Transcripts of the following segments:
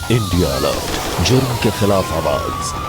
India alert, जुर्म के खिलाफ आवाज।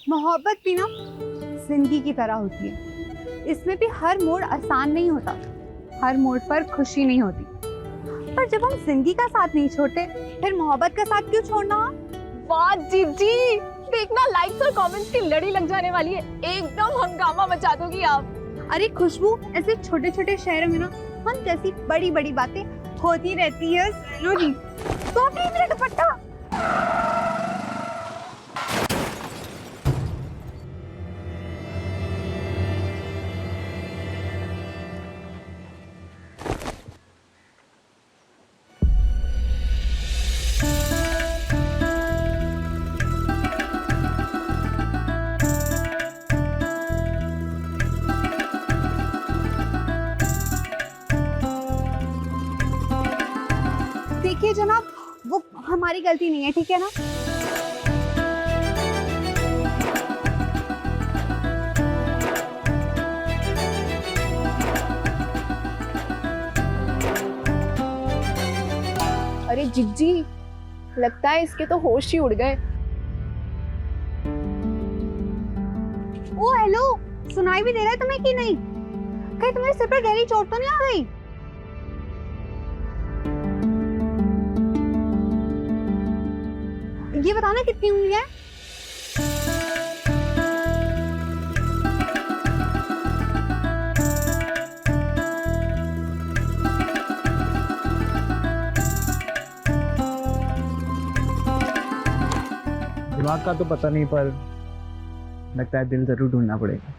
मोहब्बत भी ना जिंदगी की तरह होती है। इसमें भी हर मोड़ आसान नहीं होता, हर मोड़ पर खुशी नहीं होती। पर जब हम जिंदगी का साथ नहीं छोड़ते, फिर मोहब्बत का साथ क्यों छोड़ना? वाह जीजी, देखना लाइक्स और कमेंट्स की लड़ी लग जाने वाली है। एकदम हंगामा मचा दोगी आप। अरे खुशबू, ऐसे छोटे छोटे शहरों में ना हम जैसी बड़ी बड़ी बातें होती रहती है। सुनो जी, तो प्लीज मेरा दुपट्टा। देखिए जनाब, वो हमारी गलती नहीं है, ठीक है ना? अरे जिज्जी, लगता है इसके तो होश ही उड़ गए। ओ हेलो, सुनाई भी दे रहा है तुम्हें कि नहीं? कहीं तुम्हारे सिर पर गहरी चोट तो नहीं आ गई? ये बताना कितनी हुई है? दिमाग का तो पता नहीं, पर लगता है दिल जरूर ढूंढना पड़ेगा।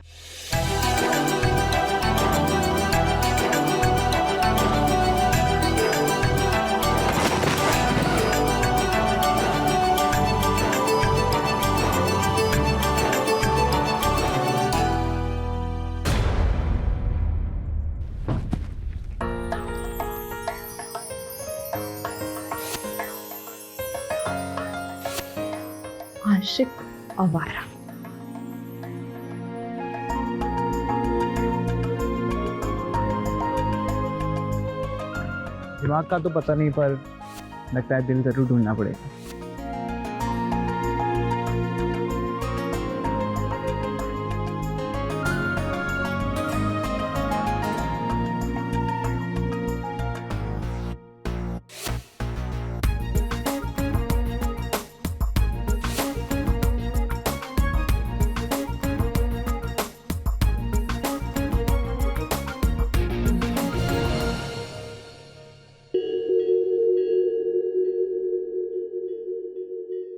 आशिक आवारा। दिमाग का तो पता नहीं, पर लगता है दिल जरूर ढूंढना पड़ेगा।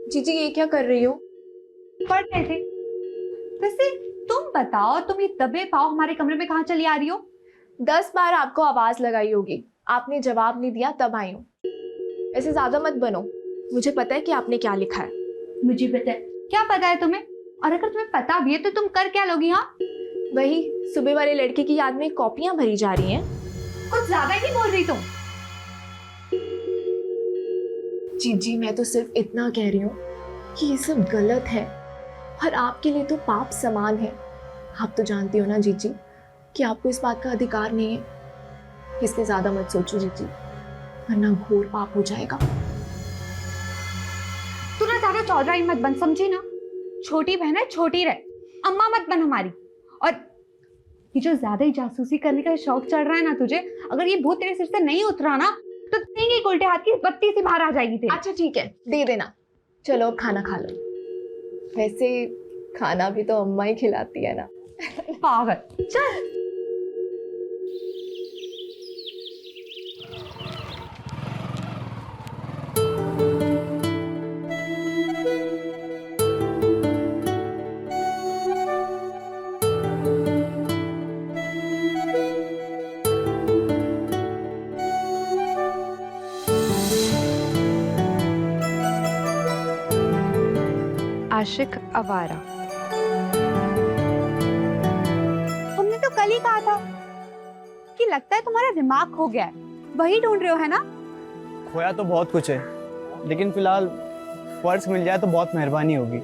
जीजी, ये क्या कर रही हो? पढ़ रहे थे। वैसे तुम बताओ, तुम ये दबे पाँव हमारे कमरे में कहाँ चली आ रही हो? 10 बार आपको आवाज लगाई होगी, आपने जवाब नहीं दिया, तब आई हूँ। ऐसे ज्यादा मत बनो, मुझे पता है कि आपने क्या लिखा है। मुझे पता है। क्या पता है तुम्हें? और अगर तुम्हें पता भी है तो तुम कर क्या लोगी? हाँ, वही सुबह वाले लड़के की याद में कॉपियां भरी जा रही हैं। कुछ ज्यादा ही बोल रही तुम। जीजी, मैं तो सिर्फ इतना कह रही हूँ कि ये सब गलत है और आपके लिए तो पाप समान है। आप तो जानती हो ना जीजी कि आपको इस बात का अधिकार नहीं है। इसलिए ज्यादा मत सोचो जीजी, वरना घोर पाप हो जाएगा। तू ना ज्यादा चौधराई मत बन, समझी ना? छोटी बहन है, छोटी रह, अम्मा मत बन हमारी। और ये जो ज्यादा ही जासूसी करने का शौक चढ़ रहा है ना तुझे, अगर ये भूत तेरे सिर से नहीं उतरा ना तो तेरी उल्टे हाथ की बत्ती सी बाहर आ जाएगी तेरी। अच्छा ठीक है, दे देना। चलो अब खाना खा लो। वैसे खाना भी तो अम्मा ही खिलाती है ना। पागल, चल। आशिक आवारा। हमने तो कल ही कहा था कि लगता है तुम्हारा दिमाग खो गया है, वही ढूंढ रहे हो है ना? खोया तो बहुत कुछ है, लेकिन फिलहाल पर्स मिल जाए तो बहुत मेहरबानी होगी।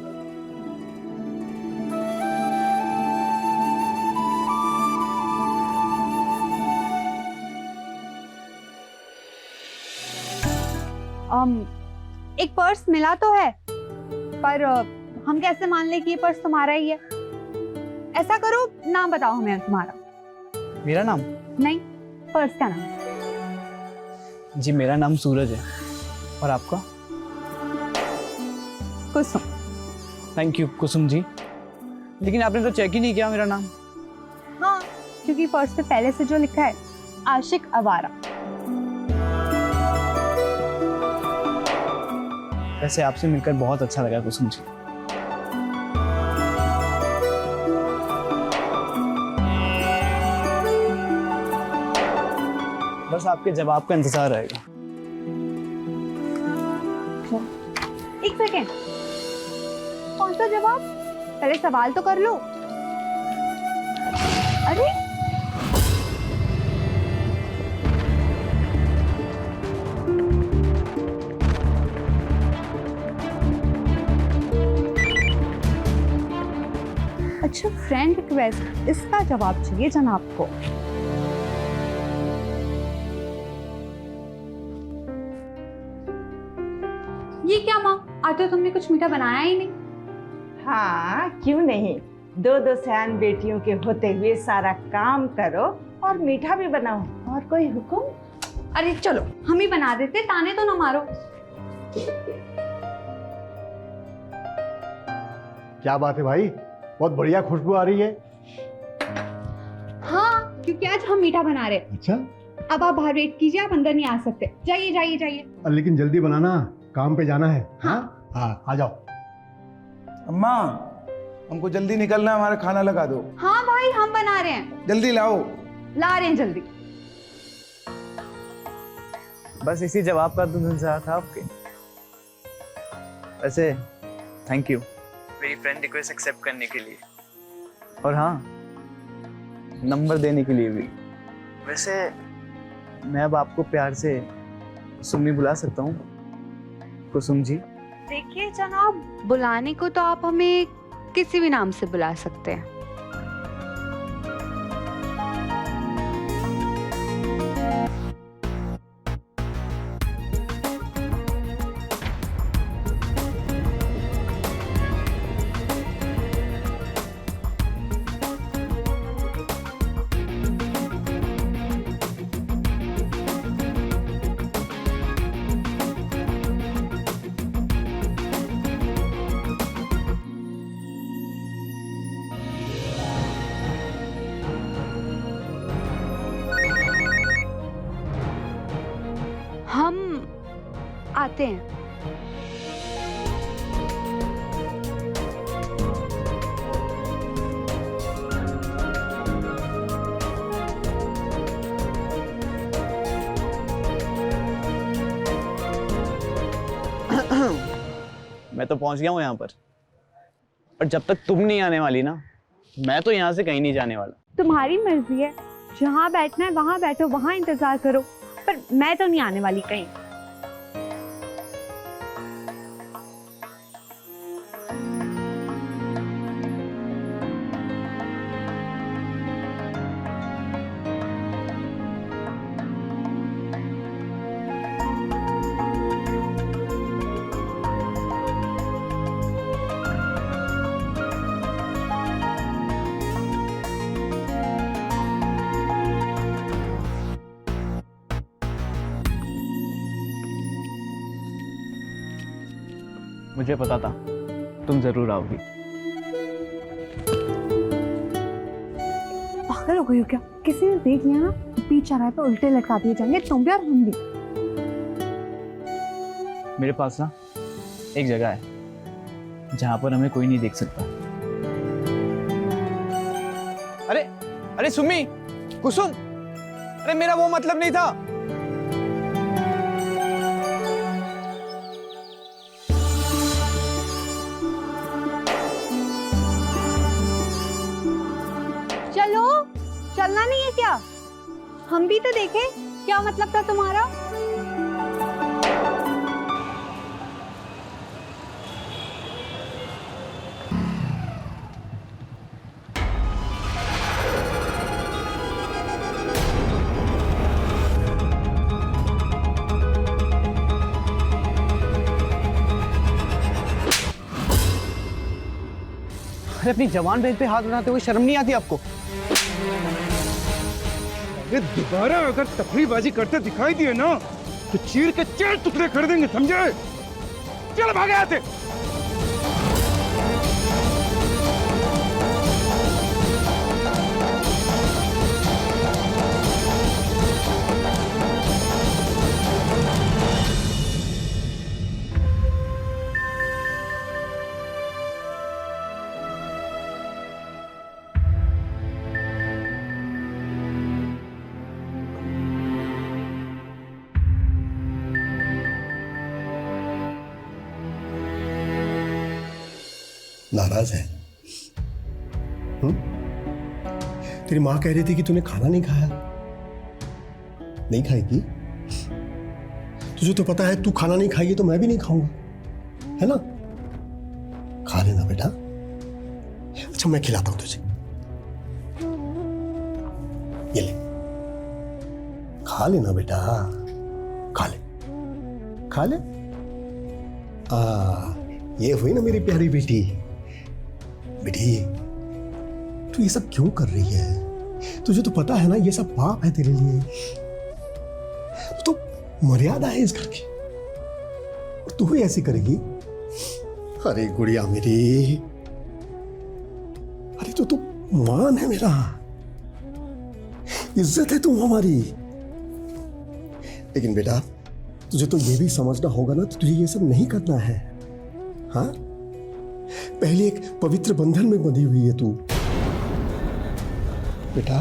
एक पर्स मिला तो है, पर हम कैसे मान ले कि ये पर्स तुम्हारा ही है? ऐसा करो, नाम बताओ हमें तुम्हारा। मेरा नाम? नहीं, पर्स का नाम। जी मेरा नाम सूरज है। और आपका? कुसुम। थैंक यू कुसुम जी, लेकिन आपने तो चेक ही नहीं किया मेरा नाम। हाँ, क्योंकि पर्स पे पहले से जो लिखा है आशिक आवारा। वैसे आपसे मिलकर बहुत अच्छा लगा कुसुम जी। बस आपके जवाब का इंतजार रहेगा। एक सेकेंड, कौन सा जवाब? पहले सवाल तो कर लो। अरे अच्छा, फ्रेंड रिक्वेस्ट, इसका जवाब चाहिए जनाब को। ये क्या माँ, आज तो तुमने कुछ मीठा बनाया ही नहीं। हाँ, क्यों नहीं। दो दो सयान बेटियों के होते हुए सारा काम करो और मीठा भी बनाओ। और कोई हुक्म? अरे चलो, हम ही बना देते, ताने तो ना मारो। क्या बात है भाई, बहुत बढ़िया खुशबू आ रही है। हाँ, क्योंकि आज हम मीठा बना रहे हैं। अच्छा, अब आप बाहर वेट कीजिए, आप अंदर नहीं आ सकते। जाइए जाइए जाइए। लेकिन जल्दी बनाना, काम पे जाना है। हाँ हाँ, आ जाओ। अम्मा, हमको जल्दी निकलना है, हमारा खाना लगा दो। हाँ भाई, हम बना रहे हैं, जल्दी लाओ। ला रहे हैं जल्दी। बस इसी जवाब का तो इंतजार था आपके। वैसे थैंक यू मेरी फ्रेंड रिक्वेस्ट एक्सेप्ट करने के लिए, और हाँ, नंबर देने के लिए भी। वैसे मैं अब आपको प्यार से कुसुम भी बुला सकता हूँ? कुसुम जी। देखिए जनाब, बुलाने को तो आप हमें किसी भी नाम से बुला सकते हैं। हम आते हैं। मैं तो पहुंच गया हूँ यहाँ पर, और जब तक तुम नहीं आने वाली ना, मैं तो यहाँ से कहीं नहीं जाने वाला। तुम्हारी मर्जी है, जहाँ बैठना है वहां बैठो, वहां इंतजार करो, पर मैं तो नहीं आने वाली कहीं। मुझे पता था तुम जरूर आओगी। पागल हो गई हो क्या? किसी ने देख लिया ना, बीच चौराहे पे उल्टे लटका दिए जाएंगे, तुम भी और हम भी। मेरे पास ना एक जगह है जहां पर हमें कोई नहीं देख सकता। अरे अरे सुमी, कुसुम, अरे मेरा वो मतलब नहीं था। हम भी तो देखें क्या मतलब था तुम्हारा। अरे अपनी जवान बहन पे हाथ उठाते हुए शर्म नहीं आती आपको? ये दोबारा अगर तफरीबाजी करते दिखाई दिए ना तो चीर के 4 टुकड़े कर देंगे, समझे? चल भागे आते। नाराज है? तेरी माँ कह रही थी कि तूने खाना नहीं खाया। नहीं खाएगी? तुझे तो पता है तू खाना नहीं खाएगी तो मैं भी नहीं खाऊंगा, है ना? खा लेना बेटा। अच्छा मैं खिलाता हूं तुझे, ये ले, खा लेना बेटा, खा ले, खा ले। ये हुई ना मेरी प्यारी बेटी। बेटी तू ये सब क्यों कर रही है? तुझे तो पता है ना ये सब पाप है तेरे लिए। तो मर्यादा है इस घर की और तू ही ऐसी करेगी? अरे गुड़िया मेरी, अरे तो तू मान है मेरा, इज्जत है तू हमारी। लेकिन बेटा तुझे तो ये भी समझना होगा ना, तुझे ये सब नहीं करना है। हाँ, पहले एक पवित्र बंधन में बंधी हुई है तू। बेटा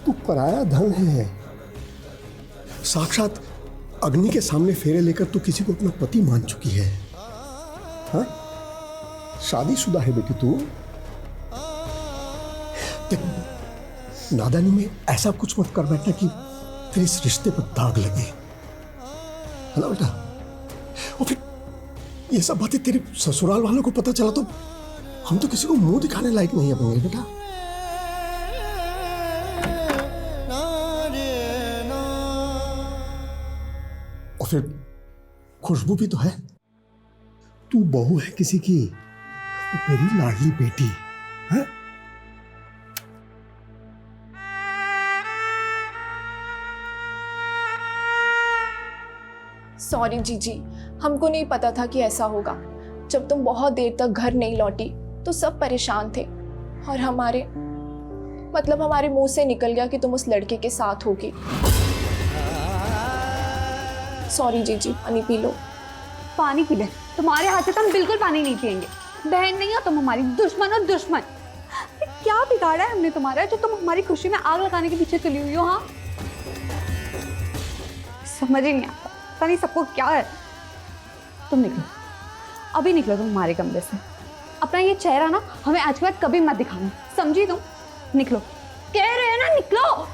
तू पराया धन है। साक्षात अग्नि के सामने फेरे लेकर तू किसी को अपना पति मान चुकी है। हाँ, शादीशुदा है बेटी तू। देख, नादानी में ऐसा कुछ मत कर बैठना कि तेरे इस रिश्ते पर दाग लगे, है ना बेटा? और फिर ये सब बातें तेरे ससुराल वालों को पता चला तो हम तो किसी को मुंह दिखाने लायक नहीं बनेंगे बेटा। और फिर खुशबू भी तो है, तू बहू है किसी की, मेरी लाडली बेटी है। सॉरी जीजी, हमको नहीं पता था कि ऐसा होगा। जब तुम बहुत देर तक घर नहीं लौटी तो सब परेशान थे और हमारे मुंह से निकल गया कि तुम उस लड़के के साथ होगी। सॉरी जीजी, पानी पी लो। पानी पी ले, तुम्हारे हाथ से तो हम बिल्कुल पानी नहीं पियेंगे। बहन नहीं हो तुम हमारी, दुश्मन हो दुश्मन। क्या बिगाड़ा है हमने तुम्हारा जो तुम हमारी खुशी में आग लगाने के पीछे चली हुई हो? हाँ, समझ ही नहीं आता, पता नहीं सबको क्या है। तुम निकलो, अभी निकलो तुम हमारे कमरे से। अपना ये चेहरा ना हमें आज के बाद कभी मत दिखाना, समझी तुम? निकलो, कह रहे हैं ना, निकलो।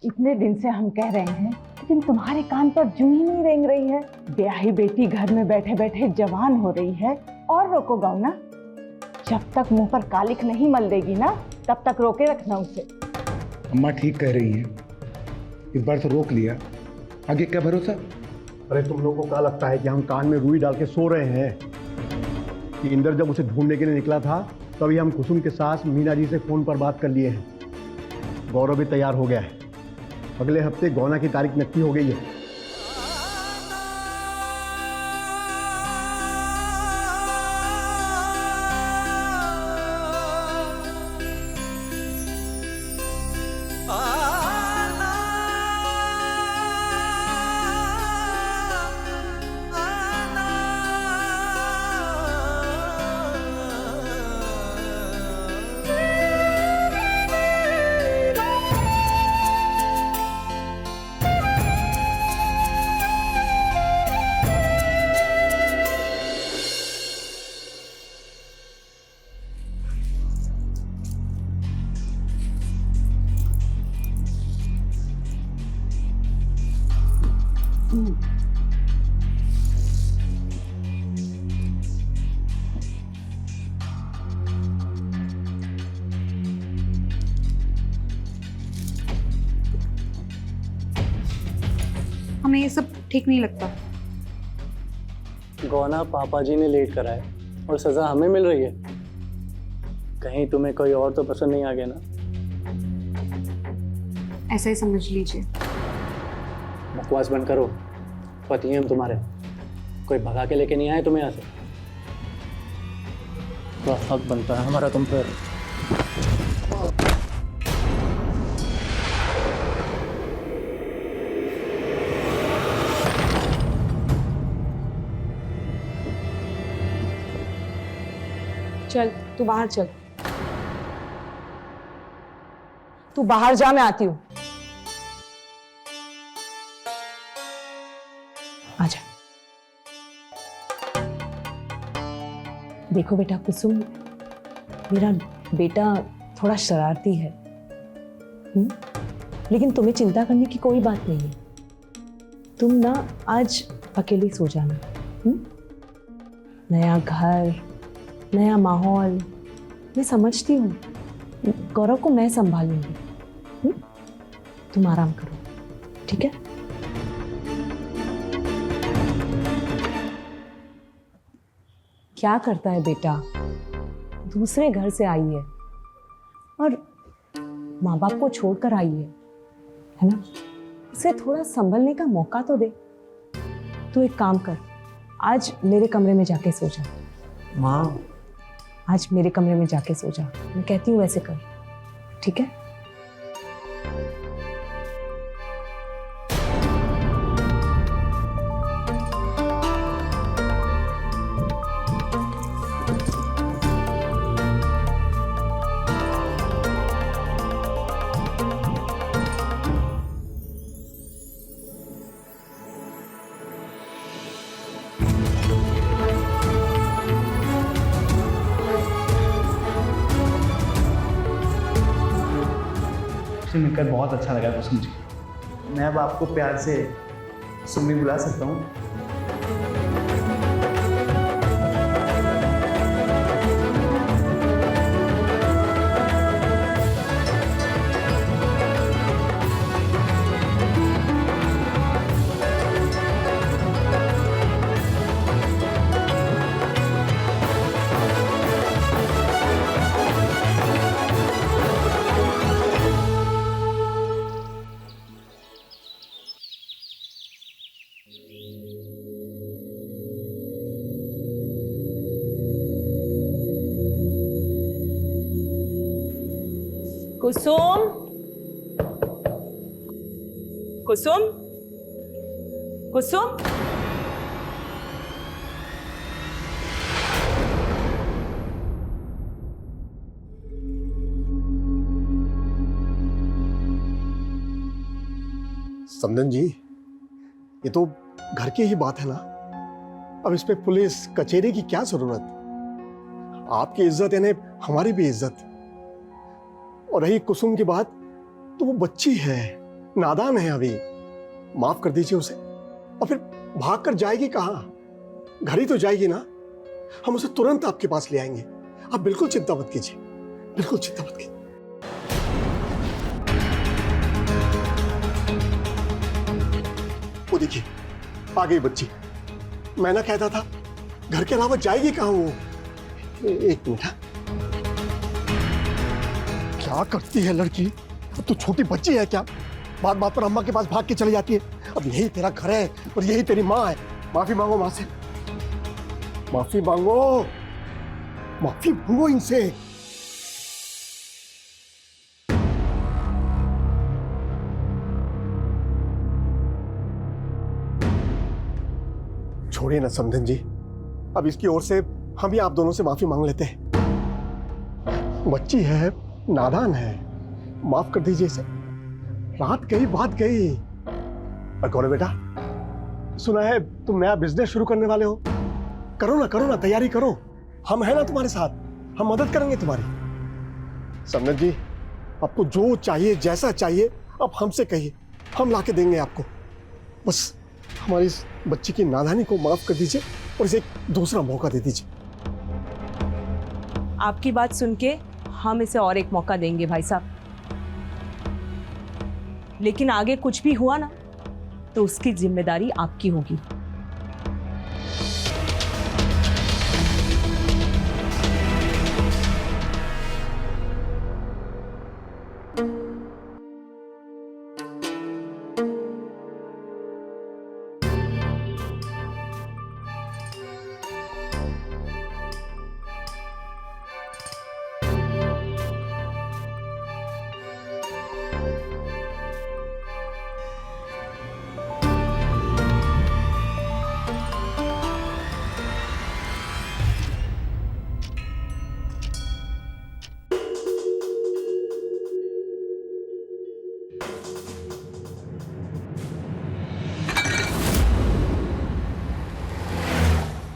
इतने दिन से हम कह रहे हैं लेकिन तुम्हारे कान पर जूं ही नहीं रेंग रही है। ब्याही बेटी घर में बैठे बैठे जवान हो रही है और रोको गाओ ना। जब तक मुंह पर कालिक नहीं मल देगी ना तब तक रोके रखना उसे। अम्मा ठीक कह रही हैं, इस बार तो रोक लिया, आगे क्या भरोसा। अरे तुम लोगों को क्या लगता है कि हम कान में रुई डाल के सो रहे हैं? कि इंदर जब उसे ढूंढने के लिए निकला था तभी हम कुसुम के सास मीना जी से फोन पर बात कर लिए हैं। गौरव भी तैयार हो गया है, अगले हफ्ते गौना की तारीख नक्की हो गई है। हमें ये सब ठीक नहीं लगता। गौना पापा जी ने लेट करा है और सजा हमें मिल रही है। कहीं तुम्हें कोई और तो पसंद नहीं आ गया ना? ऐसा ही समझ लीजिए। बकवास बंद करो, पति हैं हम तुम्हारे, कोई भगा के लेके नहीं आए तुम्हें यहाँ से। तो हक बनता है हमारा तुम पर। चल तू बाहर चल, तू बाहर जा, मैं आती हूँ। आजा। देखो बेटा कुसुम, मेरा बेटा थोड़ा शरारती है, लेकिन तुम्हें चिंता करने की कोई बात नहीं है। तुम ना आज अकेली सो जाना। नया घर, नया माहौल, मैं समझती हूँ। गौरव को मैं संभालूंगी। तुम आराम करो, ठीक है? क्या करता है बेटा, दूसरे घर से आई है और माँ बाप को छोड़कर आई है ना? उसे थोड़ा संभलने का मौका तो दे। तू एक काम कर, आज मेरे कमरे में जाके सो जा। माँ, आज मेरे कमरे में जाके सो जा, मैं कहती हूँ वैसे कर, ठीक है? आपसे मिलकर बहुत अच्छा लगा कुसुम जी। मैं अब आपको प्यार से सुम्मी बुला सकता हूँ? कुसुम, कुसुम, कुसुम, समदन जी, ये तो घर की ही बात है ना। अब इस पे पुलिस कचहरी की क्या जरूरत? आपकी इज्जत यानी हमारी भी इज्जत। और रही कुसुम की बात, तो वो बच्ची है, नादान है अभी, माफ कर दीजिए उसे। और फिर भाग कर जाएगी कहाँ? घर ही तो जाएगी ना। हम उसे तुरंत आपके पास ले आएंगे, आप बिल्कुल चिंता मत कीजिए, बिल्कुल चिंता मत कीजिए। वो देखिए आ गई बच्ची। मैं ना कहता था घर के अलावा जाएगी कहाँ वो। एक मिनट, क्या करती है लड़की? अब तो छोटी बच्ची है क्या? बात बात पर अम्मा के पास भाग के चली जाती है। अब यही तेरा घर है और यही तेरी माँ है। माफी मांगो माँ से, माफी मांगो, माफी मांगो इनसे। छोड़िए ना समधन जी, अब इसकी ओर से हम ही आप दोनों से माफी मांग लेते हैं। बच्ची है, नादान है, माफ कर दीजिए इसे। रात गई बात गई। और गौरव बेटा, सुना है तुम नया बिजनेस शुरू करने वाले हो। करो ना, तैयारी करो। हम हैं ना तुम्हारे साथ, हम मदद करेंगे तुम्हारी। समधन जी, आपको जो चाहिए, जैसा चाहिए, आप हमसे कहिए, हम लाके देंगे आपको। बस हमारी इस बच्ची की नादानी को माफ कर दीजिए और इसे एक दूसरा मौका दे दीजिए। आपकी बात सुन के हम इसे और एक मौका देंगे भाई साहब, लेकिन आगे कुछ भी हुआ ना तो उसकी जिम्मेदारी आपकी होगी।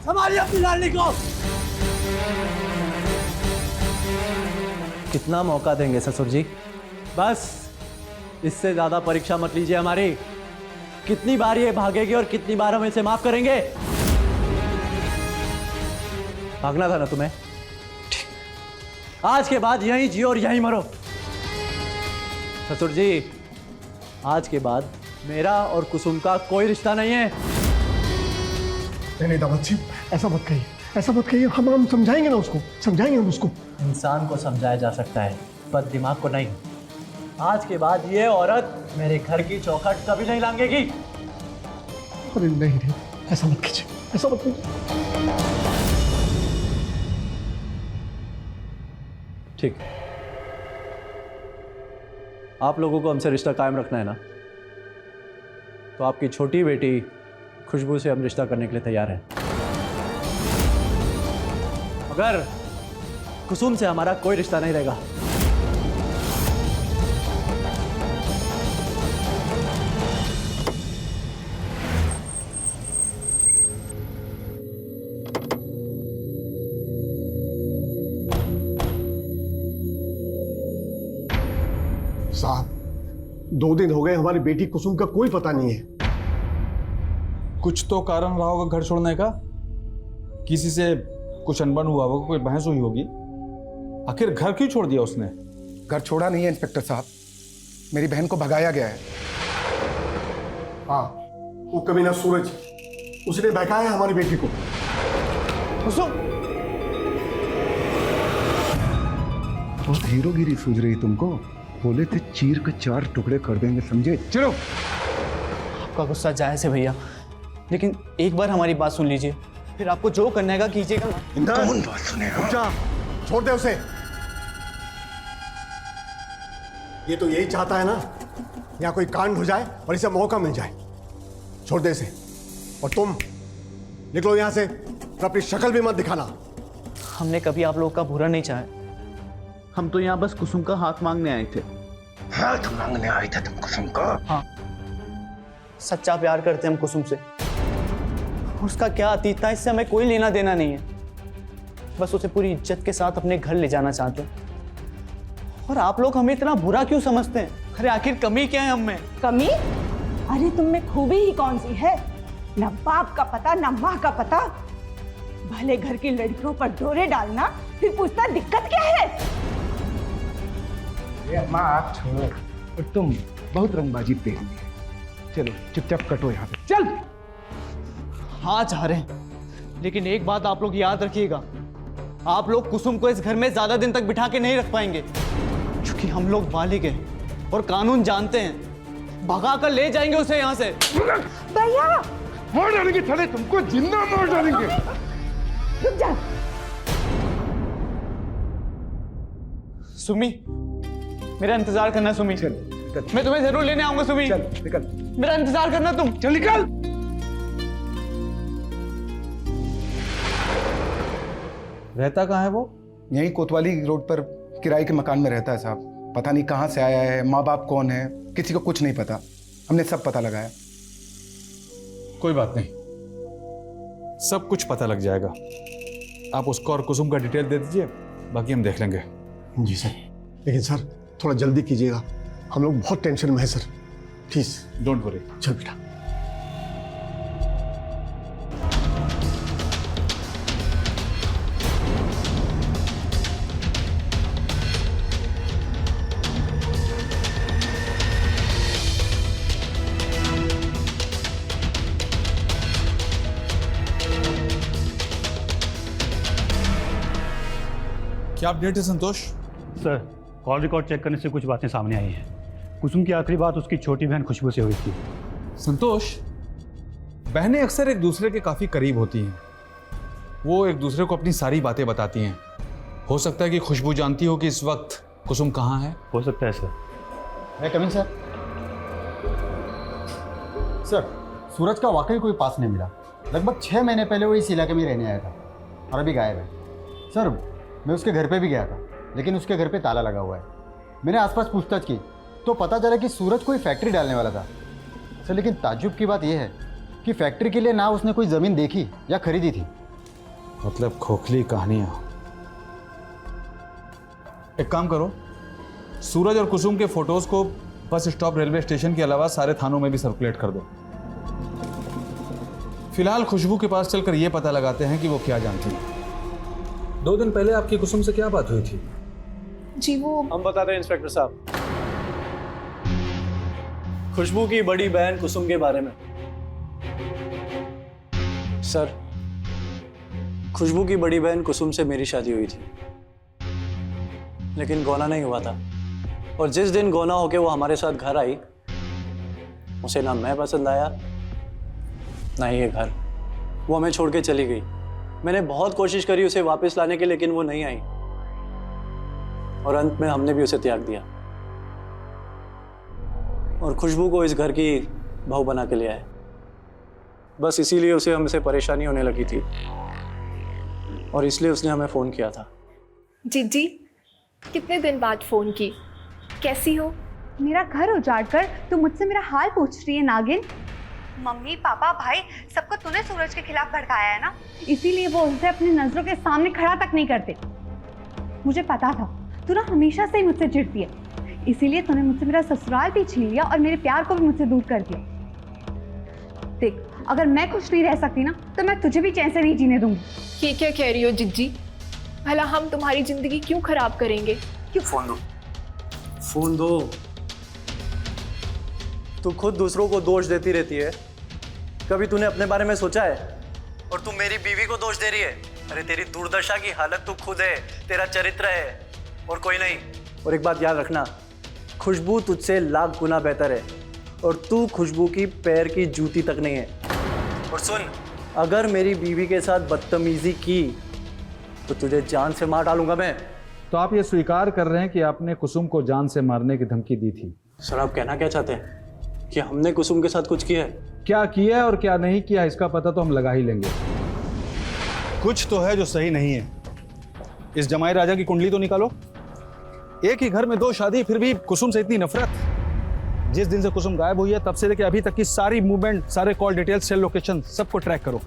संभालिए अपनी लाडली को। कितना मौका देंगे ससुर जी? बस इससे ज्यादा परीक्षा मत लीजिए हमारी। कितनी बार ये भागेगी और कितनी बार हम इसे माफ करेंगे? भागना था ना तुम्हें? आज के बाद यहीं जियो और यहीं मरो। ससुर जी, आज के बाद मेरा और कुसुम का कोई रिश्ता नहीं है। नहीं दामाद जी, ऐसा मत कहिए, ऐसा मत कहिए। हम समझाएंगे ना उसको, समझाएंगे हम उसको। इंसान को समझाया जा सकता है पर दिमाग को नहीं। आज के बाद ये औरत मेरे घर की चौखट कभी नहीं लांघेगी। अरे नहीं, ऐसा मत कीजिए, ऐसा मत कीजिए। ठीक, आप लोगों को हमसे रिश्ता कायम रखना है ना, तो आपकी छोटी बेटी खुशबू से हम रिश्ता करने के लिए तैयार हैं। मगर कुसुम से हमारा कोई रिश्ता नहीं रहेगा। साहब, 2 दिन हो गए, हमारी बेटी कुसुम का कोई पता नहीं है। कुछ तो कारण रहा होगा घर छोड़ने का। किसी से कुछ अनबन हुआ होगा, कोई बहस हुई होगी। आखिर घर क्यों छोड़ दिया उसने? घर छोड़ा नहीं है इंस्पेक्टर साहब, मेरी बहन को भगाया गया है। हाँ, वो कमीना सूरज, उसने बहकाया हमारी बेटी को। बहुत हीरोगिरी सूझ रही तुमको। बोले थे चीर के 4 टुकड़े कर देंगे, समझे? चलो। आपका गुस्सा जायज है भैया, लेकिन एक बार हमारी बात सुन लीजिए, फिर आपको जो करना है कीजिएगा। कौन बात सुनेगा? छोड़ दे उसे। ये तो यही चाहता है ना, यहाँ कोई कांड हो जाए और इसे मौका मिल जाए। छोड़ दे इसे। और तुम निकलो यहाँ से, और अपनी शक्ल भी मत दिखाना। हमने कभी आप लोगों का बुरा नहीं चाहा। हम तो यहाँ बस कुसुम का हाथ मांगने आए थे। हाथ मांगने आए थे तुम कुसुम का? हाँ, सच्चा प्यार करते हम कुसुम से। उसका क्या अतीत था इससे हमें कोई लेना देना नहीं है। बस उसे पूरी इज्जत के साथ अपने घर ले जाना चाहते हैं। और आप लोग हमें इतना बुरा क्यों समझते हैं? अरे आखिर कमी क्या है हम में? कमी? अरे तुम में खूबी ही कौन सी है? न बाप का पता, न माँ का पता। भले घर की लड़कियों पर डोरे डालना, फिर पूछना दिक्कत क्या है? माँ आप छोड़ो, और तुम बहुत रंगबाजी पेल ली। चलो चुपचाप कटो यहाँ पे। चल। हाँ चाह रहे हैं, लेकिन एक बात आप लोग याद रखिएगा, आप लोग कुसुम को इस घर में ज्यादा दिन तक बिठा के नहीं रख पाएंगे, क्योंकि हम लोग बालिग हैं और कानून जानते हैं। भगा कर ले जाएंगे उसे यहाँ से। भैया मार डालेंगे, थले तुमको जिंदा मार डालेंगे। रुक जा। सुमी, मेरा इंतजार करना सुमी। चल, मैं तुम्हें जरूर लेने आऊंगा सुमी। चल निकल। मेरा इंतजार करना तुम। चल निकल। रहता कहाँ है वो? यहीं कोतवाली रोड पर किराए के मकान में रहता है साहब। पता नहीं कहाँ से आया है, माँ बाप कौन है, किसी को कुछ नहीं पता। हमने सब पता लगाया। कोई बात नहीं, सब कुछ पता लग जाएगा। आप उसको और कुसुम का डिटेल दे दीजिए, बाकी हम देख लेंगे। जी सर, लेकिन सर थोड़ा जल्दी कीजिएगा, हम लोग बहुत टेंशन में हैं सर। Please don't worry. चल बेटा। क्या अपडेट है संतोष? सर, कॉल रिकॉर्ड चेक करने से कुछ बातें सामने आई हैं। कुसुम की आखिरी बात उसकी छोटी बहन खुशबू से हुई थी। संतोष, बहनें अक्सर एक दूसरे के काफी करीब होती हैं। वो एक दूसरे को अपनी सारी बातें बताती हैं। हो सकता है कि खुशबू जानती हो कि इस वक्त कुसुम कहाँ है। हो सकता है सर। मैं कमिंग सर। सर, सूरज का वाकई कोई पास नहीं मिला। लगभग 6 महीने पहले वो इस इलाके में रहने आया था और अभी गायब है। सर, मैं उसके घर पे भी गया था, लेकिन उसके घर पे ताला लगा हुआ है। मैंने आसपास पूछताछ की तो पता चला कि सूरज कोई फैक्ट्री डालने वाला था। सर, लेकिन ताज्जुब की बात यह है कि फैक्ट्री के लिए ना उसने कोई ज़मीन देखी या खरीदी थी। मतलब खोखली कहानियां। एक काम करो, सूरज और कुसुम के फोटोज को बस स्टॉप रेलवे स्टेशन के अलावा सारे थानों में भी सर्कुलेट कर दो। फिलहाल खुशबू के पास चलकर यह पता लगाते हैं कि वो क्या जानती है। 2 दिन पहले आपकी कुसुम से क्या बात हुई थी? जी वो हम बताते हैं इंस्पेक्टर साहब। खुशबू की बड़ी बहन कुसुम के बारे में। सर, खुशबू की बड़ी बहन कुसुम से मेरी शादी हुई थी, लेकिन गौना नहीं हुआ था। और जिस दिन गौना होके वो हमारे साथ घर आई, उसे ना मैं पसंद आया ना ही ये घर। वो हमें छोड़ के चली गई। मैंने बहुत कोशिश करी उसे वापस लाने की, लेकिन वो नहीं आई और अंत में हमने भी उसे त्याग दिया और खुशबू को इस घर की बहू बना के ले आए। बस इसीलिए उसे हमसे परेशानी होने लगी थी और इसलिए उसने हमें फ़ोन किया था। जीजी, कितने दिन बाद फ़ोन की? कैसी हो? मेरा घर उजाड़ कर तू मुझसे मेरा हाल पूछ रही है नागिन? मम्मी पापा भाई सबको तूने सूरज के खिलाफ भड़काया है ना, इसीलिए वो उसे अपनी नजरों के सामने खड़ा तक नहीं करते। मुझे पता था तू ना हमेशा से ही मुझसे चिढ़ती है, इसीलिए तूने मुझसे मेरा ससुराल भी छीन लिया और मेरे प्यार को भी मुझसे दूर कर दिया। देख, अगर मैं खुश नहीं रह सकती ना तो मैं तुझे भी चैन से नहीं जीने दूंगी। ये क्या कह रही हो जिज्जी? भला हम तुम्हारी जिंदगी क्यों खराब करेंगे? क्यों? फोन दो, फोन दो। तू खुद दूसरों को दोष देती रहती है, कभी तूने अपने बारे में सोचा है? और तू मेरी बीवी को दोष दे रही है। अरे तेरी दुर्दशा की हालत तू खुद है, तेरा चरित्र है और कोई नहीं। और एक बात याद रखना, खुशबू तुझसे लाख गुना बेहतर है और तू खुशबू की पैर की जूती तक नहीं है। और सुन, अगर मेरी बीवी के साथ बदतमीजी की तो तुझे जान से मार डालूंगा मैं। तो आप ये स्वीकार कर रहे हैं कि आपने कुसुम को जान से मारने की धमकी दी थी? सर, आप कहना क्या चाहते हैं कि हमने कुसुम के साथ कुछ किया है? क्या किया है और क्या नहीं किया इसका पता तो हम लगा ही लेंगे। कुछ तो है जो सही नहीं है। इस जमाई राजा की कुंडली तो निकालो। एक ही घर में 2 शादी, फिर भी कुसुम से इतनी नफरत। जिस दिन से कुसुम गायब हुई है तब से लेकर अभी तक की सारी मूवमेंट, सारे कॉल डिटेल्स, सेल लोकेशन सबको ट्रैक करो।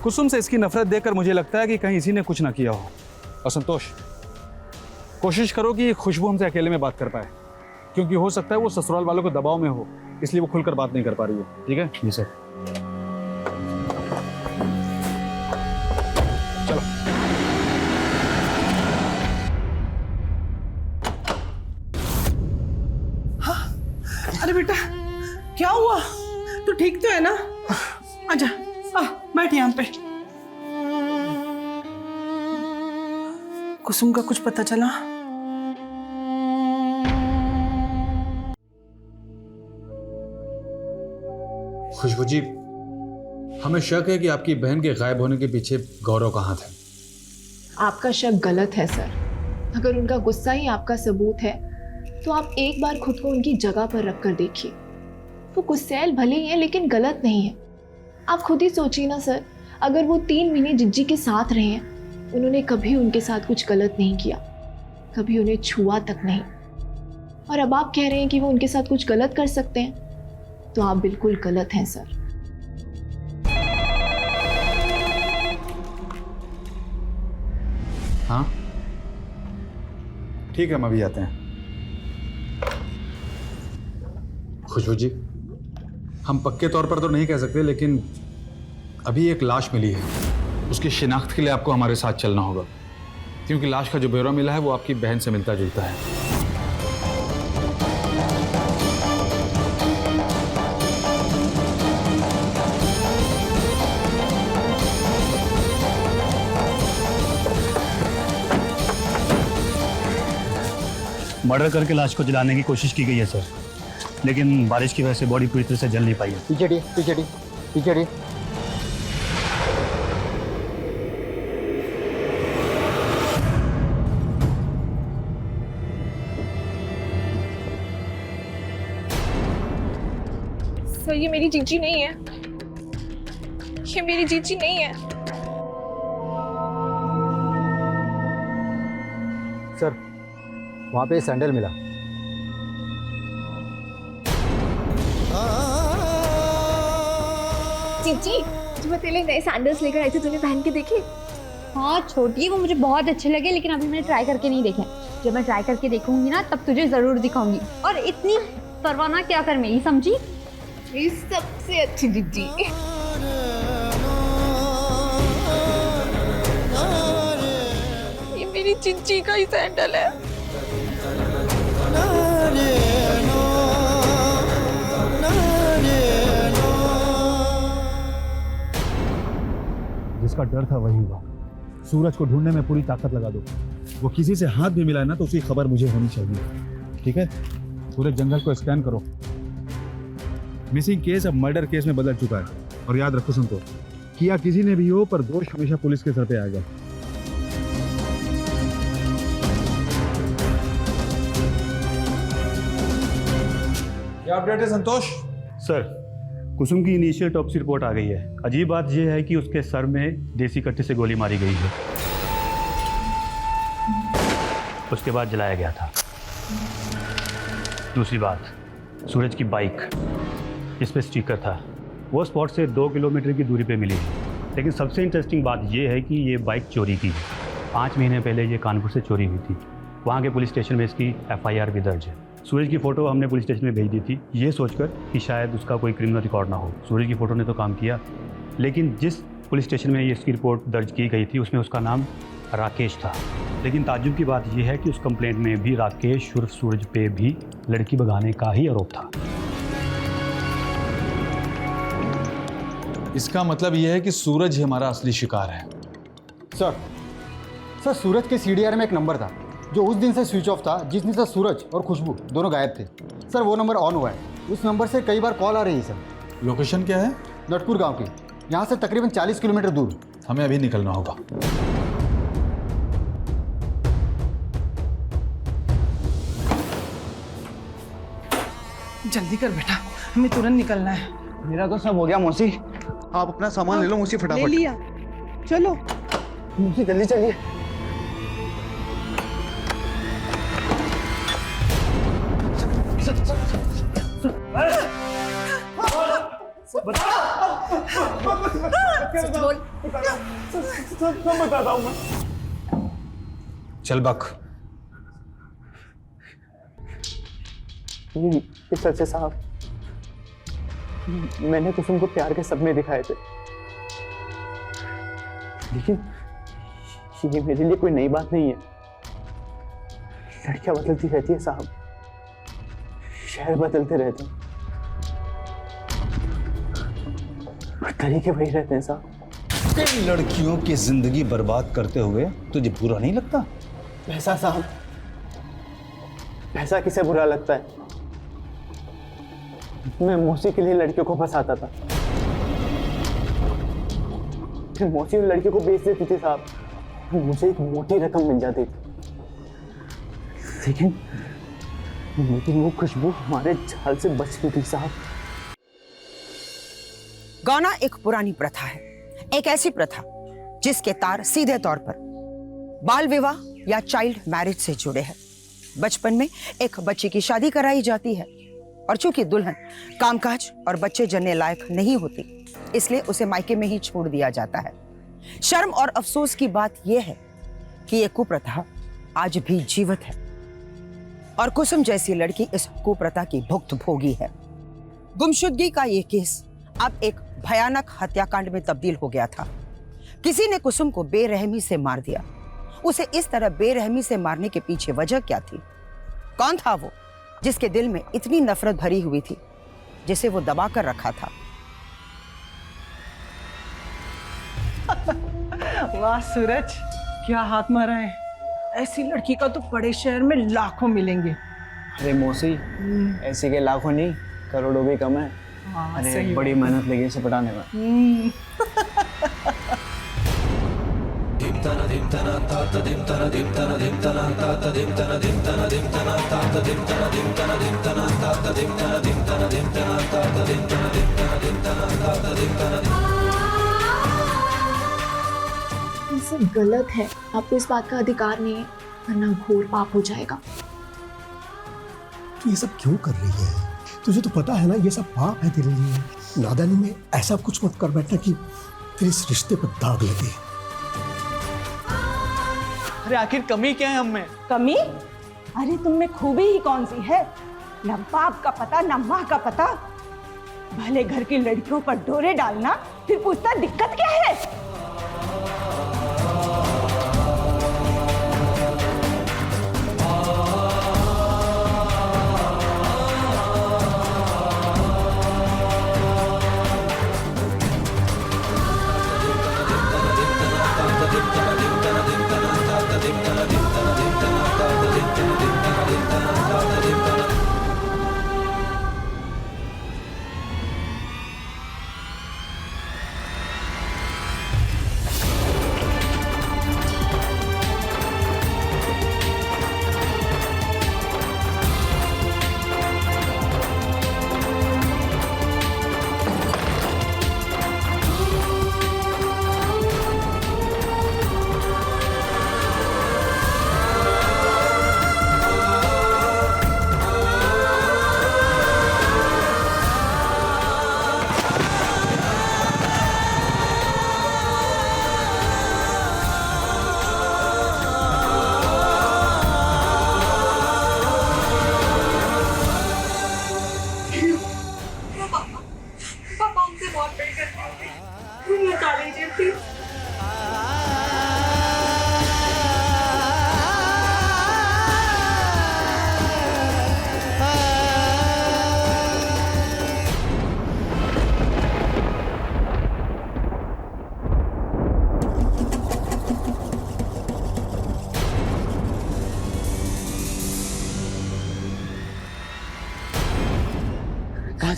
कुसुम से इसकी नफरत देखकर मुझे लगता है कि कहीं इसी ने कुछ ना किया हो। और संतोष, कोशिश करो कि खुशबू हमसे अकेले में बात कर पाए, क्योंकि हो सकता है वो ससुराल वालों के दबाव में हो, इसलिए वो खुलकर बात नहीं कर पा रही है। ठीक है? जी सर। चलो। हाँ, अरे बेटा क्या हुआ? तू ठीक तो है ना? आजा, बैठ यहाँ पे। कुसुम का कुछ पता चला? खुशबू जी, हमें शक है कि आपकी बहन के गायब होने के पीछे गौरव का हाथ है। आपका शक गलत है सर। अगर उनका गुस्सा ही आपका सबूत है तो आप एक बार खुद को उनकी जगह पर रख कर देखिए। वो गुस्सैल भले ही है लेकिन गलत नहीं है। आप खुद ही सोचिए ना सर, अगर वो 3 महीने जिज्जी के साथ रहे हैं, उन्होंने कभी उनके साथ कुछ गलत नहीं किया, कभी उन्हें छुआ तक नहीं, और अब आप कह रहे हैं कि वो उनके साथ कुछ गलत कर सकते हैं, तो आप बिल्कुल गलत हैं सर। हाँ ठीक है, हम अभी आते हैं। खुशबू जी, हम पक्के तौर पर तो नहीं कह सकते, लेकिन अभी एक लाश मिली है। उसकी शिनाख्त के लिए आपको हमारे साथ चलना होगा, क्योंकि लाश का जो ब्यौरा मिला है वो आपकी बहन से मिलता जुलता है। मर्डर करके लाश को जलाने की कोशिश की गई है सर, लेकिन बारिश की वजह से बॉडी पूरी तरह से जल नहीं पाई है। पीछे सर ये मेरी जीजी नहीं है, ये मेरी जीजी नहीं है। सर वहाँ पे सैंडल मिला। जीजी जो मैं तेरे लिए नए सैंडल्स लेकर आई थी, तूने पहन के देखे? हाँ छोटी, वो मुझे बहुत अच्छे लगे, लेकिन अभी मैंने ट्राई करके नहीं देखे। जब मैं ट्राई करके देखूंगी ना तब तुझे जरूर दिखाऊंगी। और इतनी परवाना क्या कर मेरी, समझी? ये सबसे अच्छी जीजी। ये मेरी जीजी का ही सैंडल है। जिसका डर था वही हुआ। सूरज को ढूंढने में पूरी ताकत लगा दो। वो किसी से हाथ भी मिलाए ना तो उसकी खबर मुझे होनी चाहिए, ठीक है? पूरे जंगल को स्कैन करो। मिसिंग केस अब मर्डर केस में बदल चुका है। और याद रखो सुनको, किया किसी ने भी हो पर दोष हमेशा पुलिस के सर पे आएगा। क्या अपडेट है संतोष? सर कुसुम की इनिशियल टॉप्सी रिपोर्ट आ गई है। अजीब बात यह है कि उसके सर में देसी कट्टे से गोली मारी गई है, उसके बाद जलाया गया था। दूसरी बात, सूरज की बाइक जिस पे स्टिकर था वो स्पॉट से 2 किलोमीटर की दूरी पे मिली है। लेकिन सबसे इंटरेस्टिंग बात यह है कि ये बाइक चोरी की है। 5 महीने पहले ये कानपुर से चोरी हुई थी। वहाँ के पुलिस स्टेशन में इसकी FIR भी दर्ज है। सूरज की फ़ोटो हमने पुलिस स्टेशन में भेज दी थी, ये सोचकर कि शायद उसका कोई क्रिमिनल रिकॉर्ड ना हो। सूरज की फ़ोटो ने तो काम किया, लेकिन जिस पुलिस स्टेशन में ये इसकी रिपोर्ट दर्ज की गई थी उसमें उसका नाम राकेश था। लेकिन ताज्जुब की बात यह है कि उस कंप्लेंट में भी राकेश उर्फ सूरज पे भी लड़की भगाने का ही आरोप था। इसका मतलब यह है कि सूरज ही हमारा असली शिकार है। सर सूरज के CDR में एक नंबर था जो उस दिन से स्विच ऑफ था, जिस दिन से सूरज और खुशबू दोनों गायब थे। सर वो नंबर ऑन हुआ है। उस नंबर से कई बार कॉल आ रही है सर। लोकेशन क्या है? नटपुर गांव की, यहाँ से तकरीबन 40 किलोमीटर दूर। हमें अभी निकलना होगा। जल्दी कर बेटा, हमें तुरंत निकलना है। मेरा तो सब हो गया मौसी, आप अपना सामान ले लो मौसी फटाफट। ले लिया, चलो मौसी जल्दी चलिए। बताता हूँ मैं। चल बक। सच्चे साहब, मैंने कुसुम को प्यार के सपने दिखाए थे, लेकिन ये मेरे लिए कोई नई बात नहीं है। लड़कियां बदलती रहती है साहब, शहर बदलते रहते हैं, तरीके वही रहते हैं साहब। कई लड़कियों की जिंदगी बर्बाद करते हुए तुझे बुरा नहीं लगता? पैसा साहब, पैसा किसे बुरा लगता है? मैं मौसी के लिए लड़कियों को फंसाता था, फिर मौसी उन लड़कियों को बेच देती थी साहब, मुझे एक मोटी रकम मिल जाती थी। लेकिन मेरी वो खुशबू हमारे जाल से बच गई थी साहब। गौना एक पुरानी प्रथा है, एक ऐसी प्रथा जिसके तार सीधे तौर पर बाल विवाह या चाइल्ड मैरिज से जुड़े हैं। बचपन में एक बच्ची की शादी कराई जाती है और चूंकि दुल्हन कामकाज और बच्चे जन्ने लायक नहीं होती, इसलिए उसे मायके में ही छोड़ दिया जाता है। शर्म और अफसोस की बात यह है कि यह कुप्रथा आज भी जीवित है और कुसुम जैसी लड़की इस कुप्रथा की भुक्तभोगी है। गुमशुदगी का यह केस अब एक भयानक हत्याकांड में तब्दील हो गया था। किसी ने कुसुम को बेरहमी से मार दिया। उसे इस तरह बेरहमी से मारने के पीछे वजह क्या थी? कौन था वो जिसके दिल में इतनी नफरत भरी हुई थी, जिसे वो दबा कर रखा था? वाह सूरज, क्या हाथ मारा है। ऐसी लड़की का तो बड़े शहर में लाखों मिलेंगे। अरे मौसी, ऐसे के लाखों नहीं करोड़ों भी कम है। हाँ, अरे सही बड़ी मेहनत लगी इसे पढ़ाने में। ये सब गलत है, आपको इस बात का अधिकार नहीं है, वरना घोर पाप हो जाएगा। तू ये सब क्यों कर रही है? तुझे तो पता है ना ये सब पाप है तेरे लिए। नादानी में ऐसा कुछ मत कर बैठना कि तेरे इस रिश्ते पर दाग लगे। अरे आखिर कमी क्या है हम में? कमी? अरे तुम में खूबी ही कौन सी है? न बाप का पता न माँ का पता। भले घर की लड़कियों पर डोरे डालना, फिर पूछता दिक्कत क्या है?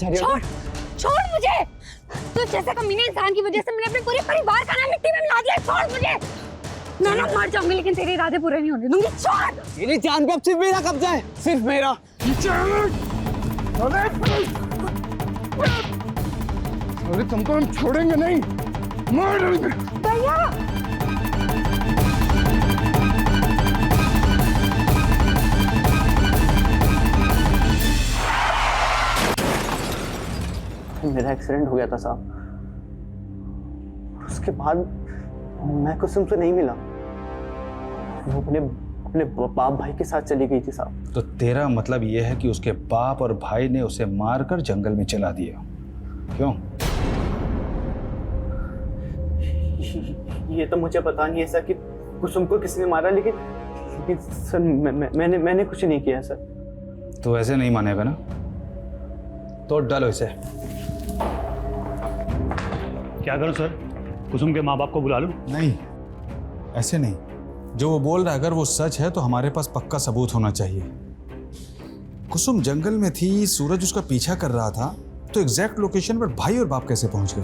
छोड़ छोड़ मुझे। तू जैसे कमीने इंसान की वजह से मैंने अपने पूरे परिवार का नाम मिट्टी में मिला दिया। छोड़ मुझे। मैं ना मर जाऊंगी लेकिन तेरे इरादे पूरे नहीं होने दूंगी। छोड़। मेरी जान पे अब सिर्फ मेरा कब्जा है, सिर्फ मेरा। अरे तुमको हम छोड़ेंगे नहीं, मार डालेंगे। भैया मेरा एक्सीडेंट हो गया था साहब, उसके बाद मैं कुसुम से नहीं मिला। वो अपने बाप भाई के साथ चली गई थी साहब। तो तेरा मतलब यह है कि उसके बाप और भाई ने उसे मारकर जंगल में चला दिया, क्यों? ये तो मुझे पता नहीं है सर कि कुसुम को किसने मारा, लेकिन सर मैंने कुछ नहीं किया सर। तो ऐसे नहीं मानेगा ना, तो डालो इसे। क्या करूं सर? कुसुम के माँ बाप को बुला लूं? नहीं, ऐसे नहीं। जो वो बोल रहा है अगर वो सच है तो हमारे पास पक्का सबूत होना चाहिए। कुसुम जंगल में थी, सूरज उसका पीछा कर रहा था, तो एग्जैक्ट लोकेशन पर भाई और बाप कैसे पहुंच गए?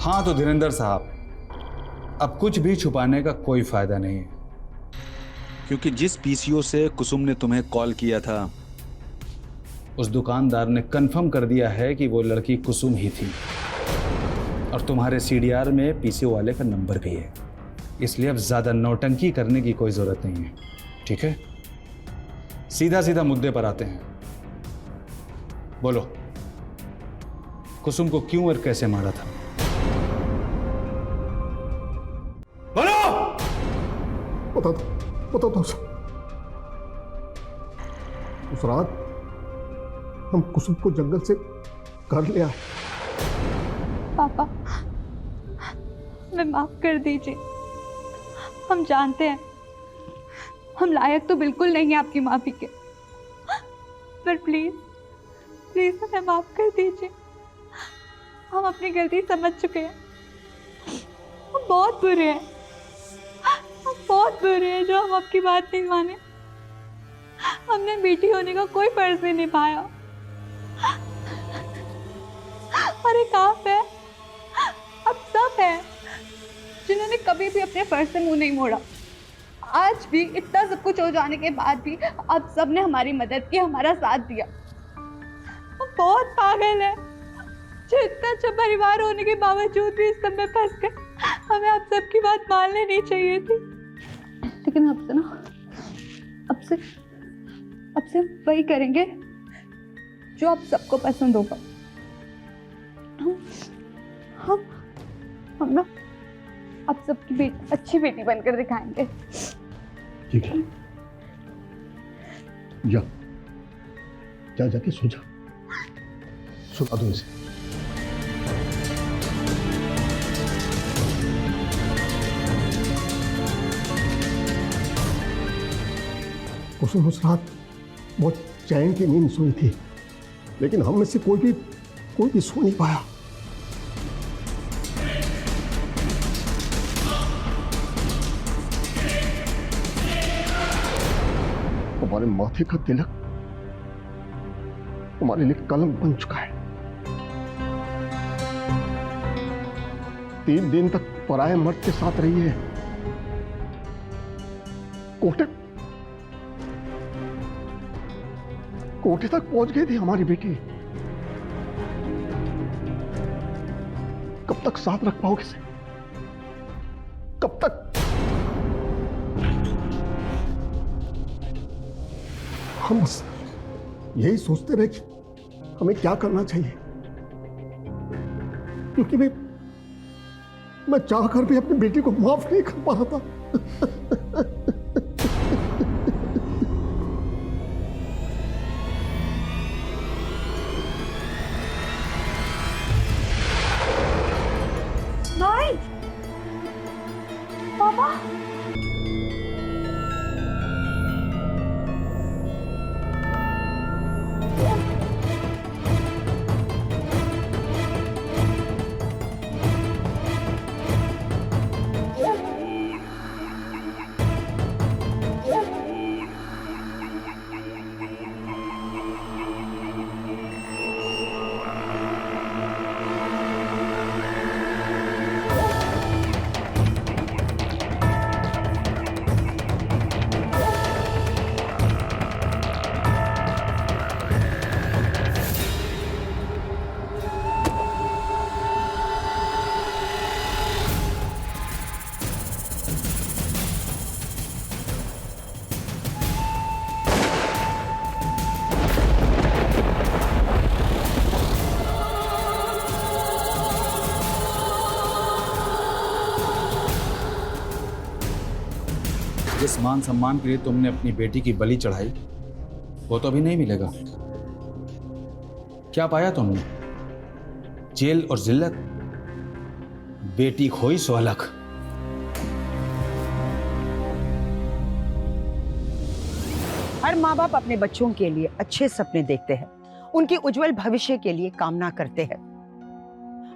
हाँ तो धीरेंद्र साहब, अब कुछ भी छुपाने का कोई फायदा नहीं है, क्योंकि जिस पीसीओ से कुसुम ने तुम्हें कॉल किया था उस दुकानदार ने कंफर्म कर दिया है कि वो लड़की कुसुम ही थी, और तुम्हारे सीडीआर में पीसीओ वाले का नंबर भी है। इसलिए अब ज्यादा नौटंकी करने की कोई जरूरत नहीं है, ठीक है? सीधा सीधा मुद्दे पर आते हैं। बोलो, कुसुम को क्यों और कैसे मारा था? बता दो सर। उस रात हम कुसुम को जंगल से घर ले आए। पापा हमें माफ कर दीजिए। हम जानते हैं हम लायक तो बिल्कुल नहीं है आपकी माफी के, पर प्लीज प्लीज हमें माफ कर दीजिए। हम अपनी गलती समझ चुके हैं। हम बहुत बुरे हैं, हम बहुत बुरे हैं जो हम आपकी बात नहीं माने। हमने बेटी होने का कोई फर्ज नहीं निभाया और एक आप है, अब सब है जिन्होंने कभी भी अपने फर्ज से मुंह नहीं मोड़ा। आज भी इतना सब कुछ हो जाने के बाद भी आप सब ने हमारी मदद की, हमारा साथ दिया। हम बहुत पागल है जो इतना अच्छा परिवार होने के बावजूद भी इस सब में फंस गए। हमें आप सबकी बात मान लेनी चाहिए थी, लेकिन अब से ना, अब से वही करेंगे जो आप सबको पसंद होगा। हम ना आप सबकी अच्छी बेटी बनकर दिखाएंगे। ठीक है, जा जाके सो जा, सुला दो इसे। कुसुम उस रात बहुत चैन की नींद सोई थी, लेकिन हम में से कोई भी सो नहीं पाया। हमारे माथे का तिलक हमारे लिए कलंक बन चुका है। 3 दिन तक पराये मर्द के साथ रही है। कोटे तक पहुंच गई थी हमारी बेटी। कब तक साथ रख पाओगे इसे? कब तक? हम बस यही सोचते रहे कि हमें क्या करना चाहिए, क्योंकि मैं चाहकर भी अपनी बेटी को माफ नहीं कर पा रहा था। भाई, पापा, जिस मान सम्मान के लिए तुमने अपनी बेटी की बलि चढ़ाई, वो तो अभी नहीं मिलेगा। क्या पाया तुमने? जेल और जिल्लत। बेटी खोई सो अलग। हर माँ बाप अपने बच्चों के लिए अच्छे सपने देखते हैं, उनके उज्जवल भविष्य के लिए कामना करते हैं।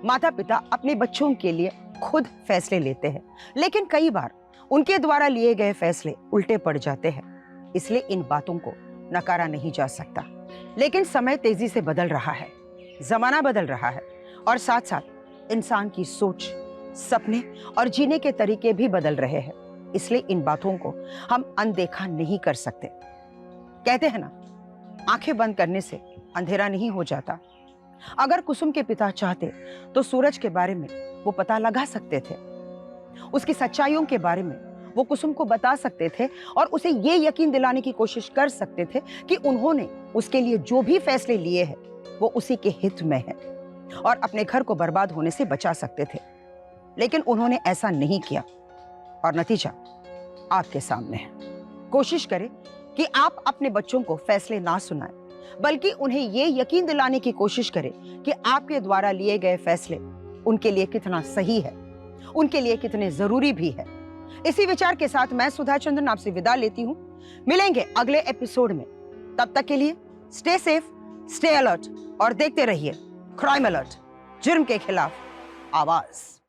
माता पिता अपने बच्चों के लिए खुद फैसले लेते हैं, लेकिन कई बार उनके द्वारा लिए गए फैसले उल्टे पड़ जाते हैं। इसलिए इन बातों को नकारा नहीं जा सकता। लेकिन समय तेजी से बदल रहा है, जमाना बदल रहा है, और साथ साथ इंसान की सोच, सपने और जीने के तरीके भी बदल रहे हैं। इसलिए इन बातों को हम अनदेखा नहीं कर सकते। कहते हैं ना, आंखें बंद करने से अंधेरा नहीं हो जाता। अगर कुसुम के पिता चाहते तो सूरज के बारे में वो पता लगा सकते थे, उसकी सच्चाइयों के बारे में वो कुसुम को बता सकते थे और उसे ये यकीन दिलाने की कोशिश कर सकते थे कि उन्होंने उसके लिए जो भी फैसले लिए हैं वो उसी के हित में है और अपने घर को बर्बाद होने से बचा सकते थे। लेकिन उन्होंने ऐसा नहीं किया और नतीजा आपके सामने है। कोशिश करें कि आप अपने बच्चों को फैसले ना सुनाएं, बल्कि उन्हें ये यकीन दिलाने की कोशिश करें कि आपके द्वारा लिए गए फैसले उनके लिए कितना सही है, उनके लिए कितने जरूरी भी है। इसी विचार के साथ मैं सुधा चंद्रन आपसे विदा लेती हूं। मिलेंगे अगले एपिसोड में। तब तक के लिए स्टे सेफ, स्टे अलर्ट और देखते रहिए क्राइम अलर्ट, जुर्म के खिलाफ आवाज।